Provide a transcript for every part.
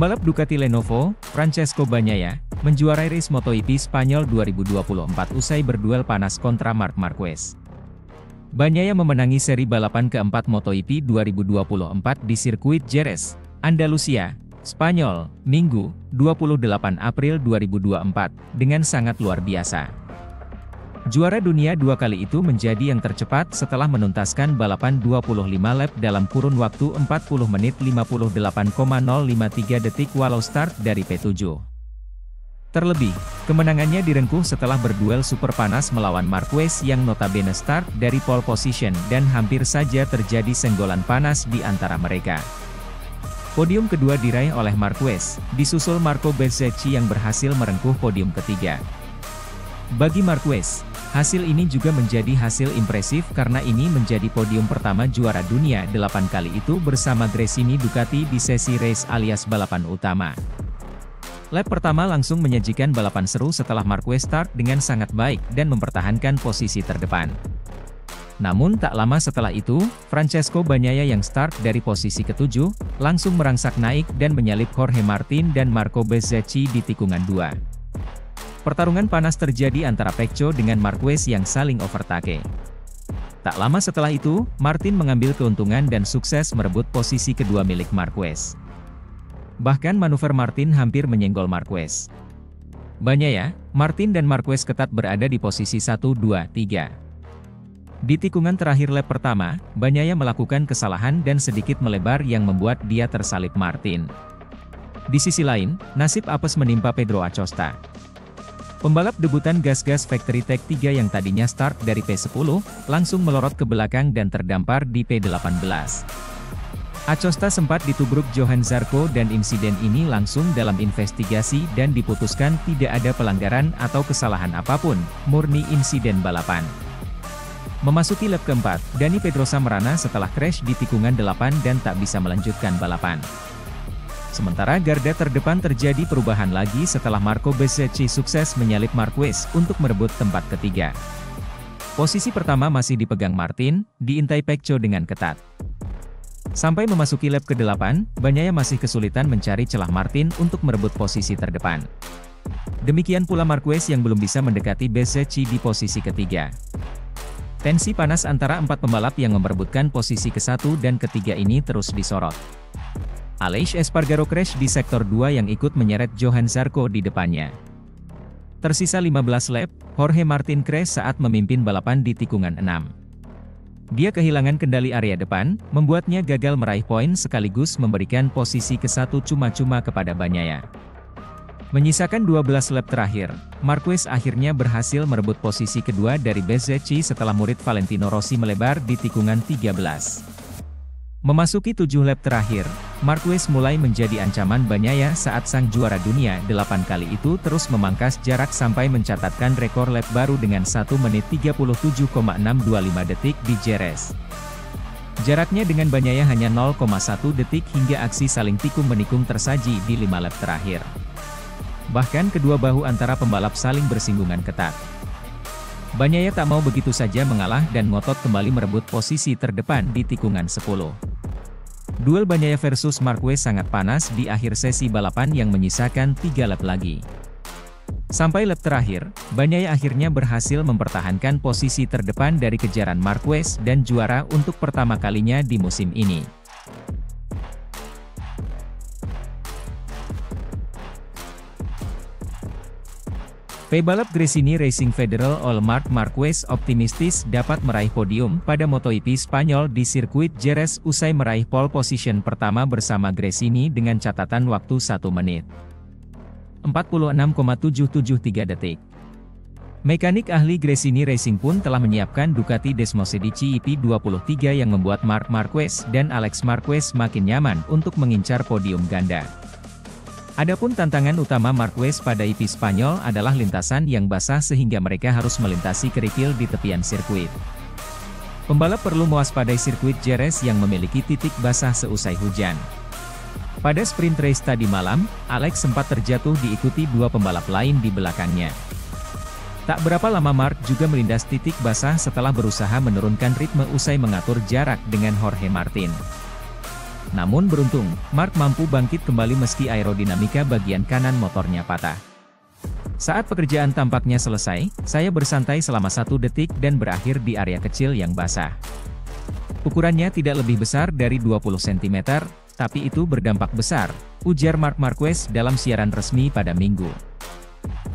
Pembalap Ducati Lenovo, Francesco Bagnaia, menjuarai race MotoGP Spanyol 2024 usai berduel panas kontra Marc Marquez. Bagnaia memenangi seri balapan keempat MotoGP 2024 di sirkuit Jerez, Andalusia, Spanyol, Minggu, 28 April 2024, dengan sangat luar biasa. Juara dunia dua kali itu menjadi yang tercepat setelah menuntaskan balapan 25 lap dalam kurun waktu 40 menit 58,053 detik walau start dari P7. Terlebih, kemenangannya direngkuh setelah berduel super panas melawan Marquez yang notabene start dari pole position dan hampir saja terjadi senggolan panas di antara mereka. Podium kedua diraih oleh Marquez, disusul Marco Bezzecchi yang berhasil merengkuh podium ketiga. Bagi Marquez, hasil ini juga menjadi hasil impresif karena ini menjadi podium pertama juara dunia 8 kali itu bersama Gresini Ducati di sesi race alias balapan utama. Lap pertama langsung menyajikan balapan seru setelah Marquez start dengan sangat baik dan mempertahankan posisi terdepan. Namun tak lama setelah itu, Francesco Bagnaia yang start dari posisi ketujuh, langsung merangsak naik dan menyalip Jorge Martin dan Marco Bezzecchi di tikungan 2. Pertarungan panas terjadi antara Pecco dengan Marquez yang saling overtake. Tak lama setelah itu, Martin mengambil keuntungan dan sukses merebut posisi kedua milik Marquez. Bahkan manuver Martin hampir menyenggol Marquez. Bagnaia, Martin dan Marquez ketat berada di posisi 1, 2, 3. Di tikungan terakhir lap pertama, Bagnaia melakukan kesalahan dan sedikit melebar yang membuat dia tersalip Martin. Di sisi lain, nasib apes menimpa Pedro Acosta. Pembalap debutan gas-gas Factory Tech 3 yang tadinya start dari P10, langsung melorot ke belakang dan terdampar di P18. Acosta sempat ditubruk Johan Zarco dan insiden ini langsung dalam investigasi dan diputuskan tidak ada pelanggaran atau kesalahan apapun, murni insiden balapan. Memasuki lap keempat, Dani Pedrosa merana setelah crash di tikungan 8 dan tak bisa melanjutkan balapan. Sementara garda terdepan terjadi perubahan lagi setelah Marco Bezzecchi sukses menyalip Marquez untuk merebut tempat ketiga. Posisi pertama masih dipegang Martin, diintai Pecco dengan ketat. Sampai memasuki lap ke-8, Bagnaia masih kesulitan mencari celah Martin untuk merebut posisi terdepan. Demikian pula Marquez yang belum bisa mendekati Bezzecchi di posisi ketiga. Tensi panas antara empat pembalap yang memperebutkan posisi ke-1 dan ketiga ini terus disorot. Aleix Espargaro crash di sektor 2 yang ikut menyeret Johan Zarco di depannya. Tersisa 15 lap, Jorge Martin crash saat memimpin balapan di tikungan 6. Dia kehilangan kendali area depan, membuatnya gagal meraih poin sekaligus memberikan posisi ke-1 cuma-cuma kepada Bagnaia. Menyisakan 12 lap terakhir, Marquez akhirnya berhasil merebut posisi kedua dari Bezzecchi setelah murid Valentino Rossi melebar di tikungan 13. Memasuki 7 lap terakhir, Marquez mulai menjadi ancaman Bagnaia saat sang juara dunia 8 kali itu terus memangkas jarak sampai mencatatkan rekor lap baru dengan 1 menit 37,625 detik di Jerez. Jaraknya dengan Bagnaia hanya 0,1 detik hingga aksi saling tikung-menikung tersaji di 5 lap terakhir. Bahkan kedua bahu antara pembalap saling bersinggungan ketat. Bagnaia tak mau begitu saja mengalah dan ngotot kembali merebut posisi terdepan di tikungan 10. Duel Bagnaia versus Marquez sangat panas di akhir sesi balapan yang menyisakan 3 lap lagi. Sampai lap terakhir, Bagnaia akhirnya berhasil mempertahankan posisi terdepan dari kejaran Marquez dan juara untuk pertama kalinya di musim ini. Pebalap Gresini Racing Federal Marc Marquez optimistis dapat meraih podium pada MotoGP Spanyol di sirkuit Jerez usai meraih pole position pertama bersama Gresini dengan catatan waktu 1 menit 46,773 detik. Mekanik ahli Gresini Racing pun telah menyiapkan Ducati Desmosedici EP23 yang membuat Marc Marquez dan Alex Marquez makin nyaman untuk mengincar podium ganda. Adapun tantangan utama Marquez pada EP Spanyol adalah lintasan yang basah sehingga mereka harus melintasi kerikil di tepian sirkuit. Pembalap perlu mewaspadai sirkuit Jerez yang memiliki titik basah seusai hujan. Pada sprint race tadi malam, Alex sempat terjatuh diikuti dua pembalap lain di belakangnya. Tak berapa lama Marc juga melindas titik basah setelah berusaha menurunkan ritme usai mengatur jarak dengan Jorge Martin. Namun beruntung, Mark mampu bangkit kembali meski aerodinamika bagian kanan motornya patah. Saat pekerjaan tampaknya selesai, saya bersantai selama 1 detik dan berakhir di area kecil yang basah. Ukurannya tidak lebih besar dari 20 cm, tapi itu berdampak besar, ujar Marc Marquez dalam siaran resmi pada Minggu.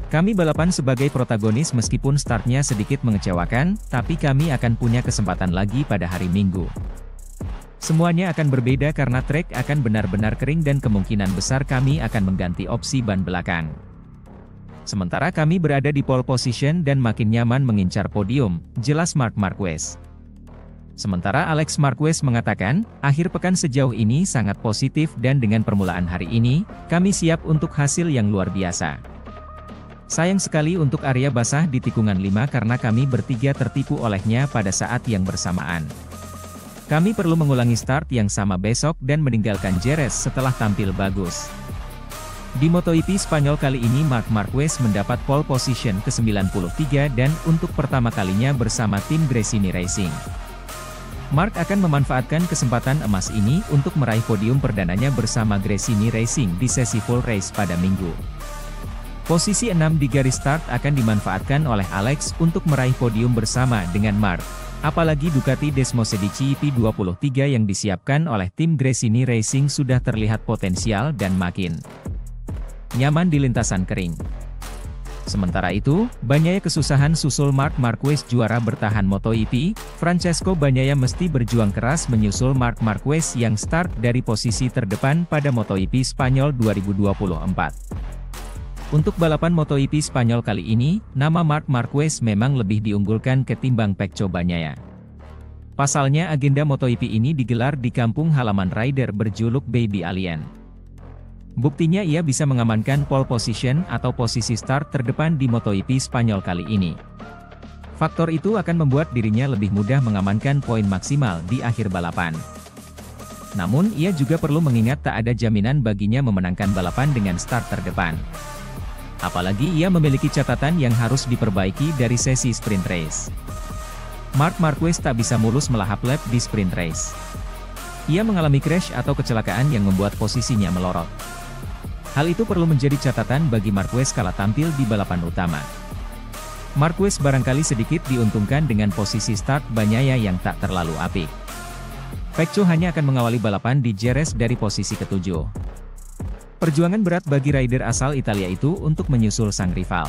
Kami balapan sebagai protagonis meskipun startnya sedikit mengecewakan, tapi kami akan punya kesempatan lagi pada hari Minggu. Semuanya akan berbeda karena trek akan benar-benar kering dan kemungkinan besar kami akan mengganti opsi ban belakang. Sementara kami berada di pole position dan makin nyaman mengincar podium, jelas Marc Marquez. Sementara Alex Marquez mengatakan, akhir pekan sejauh ini sangat positif dan dengan permulaan hari ini, kami siap untuk hasil yang luar biasa. Sayang sekali untuk area basah di tikungan 5 karena kami bertiga tertipu olehnya pada saat yang bersamaan. Kami perlu mengulangi start yang sama besok dan meninggalkan Jerez setelah tampil bagus. Di MotoGP Spanyol kali ini Marc Marquez mendapat pole position ke-93 dan untuk pertama kalinya bersama tim Gresini Racing. Marc akan memanfaatkan kesempatan emas ini untuk meraih podium perdananya bersama Gresini Racing di sesi full race pada Minggu. Posisi 6 di garis start akan dimanfaatkan oleh Alex untuk meraih podium bersama dengan Marc. Apalagi Ducati Desmosedici EP23 yang disiapkan oleh tim Gresini Racing sudah terlihat potensial dan makin nyaman di lintasan kering. Sementara itu, Bagnaia kesusahan susul Marc Marquez juara bertahan MotoGP. Francesco Bagnaia mesti berjuang keras menyusul Marc Marquez yang start dari posisi terdepan pada MotoGP Spanyol 2024. Untuk balapan MotoGP Spanyol kali ini, nama Marc Marquez memang lebih diunggulkan ketimbang Pecco Bagnaia. Pasalnya agenda MotoGP ini digelar di kampung halaman rider berjuluk Baby Alien. Buktinya ia bisa mengamankan pole position atau posisi start terdepan di MotoGP Spanyol kali ini. Faktor itu akan membuat dirinya lebih mudah mengamankan poin maksimal di akhir balapan. Namun ia juga perlu mengingat tak ada jaminan baginya memenangkan balapan dengan start terdepan. Apalagi ia memiliki catatan yang harus diperbaiki dari sesi sprint race. Marc Marquez tak bisa mulus melahap lap di sprint race. Ia mengalami crash atau kecelakaan yang membuat posisinya melorot. Hal itu perlu menjadi catatan bagi Marquez kala tampil di balapan utama. Marquez barangkali sedikit diuntungkan dengan posisi start Bagnaia yang tak terlalu apik. Pecco hanya akan mengawali balapan di Jerez dari posisi ke-7. Perjuangan berat bagi rider asal Italia itu untuk menyusul sang rival.